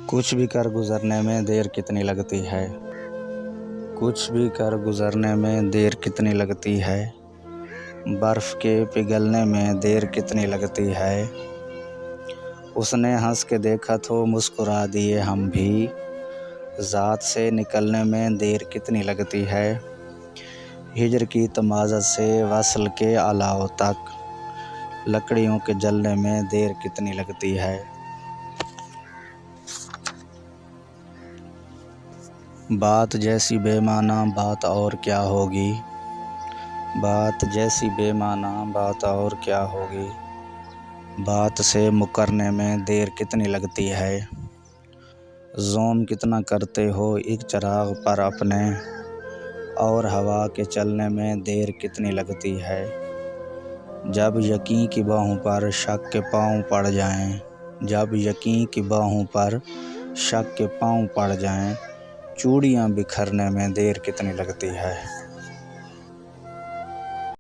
کچھ بھی کر گزرنے میں دیر کتنی لگتی ہے، کچھ بھی کر گزرنے میں دیر کتنی لگتی ہے، برف کے پگھلنے میں دیر کتنی لگتی ہے۔ اس نے ہنس کے دیکھا تو مسکرا دیے ہم بھی، ذات سے نکلنے میں دیر کتنی لگتی ہے۔ ہجر کی تمازت سے وصل کے الاؤ تک، لکڑیوں کے جلنے میں دیر کتنی لگتی ہے۔ بات جیسی بے معنی بات اور کیا ہوگی، بات جیسی بے معنی بات اور کیا ہوگی، بات سے مکرنے میں دیر کتنی لگتی ہے۔ زوم کتنا کرتے ہو ایک چراغ پر اپنے، اور ہوا کے چلنے میں دیر کتنی لگتی ہے۔ جب یقین کی باہوں پر شک کے پاؤں پڑ جائیں، جب یقین کی باہوں پر شک کے پاؤں پڑ جائیں، چوڑیاں بکھرنے میں دیر کتنی لگتی ہے۔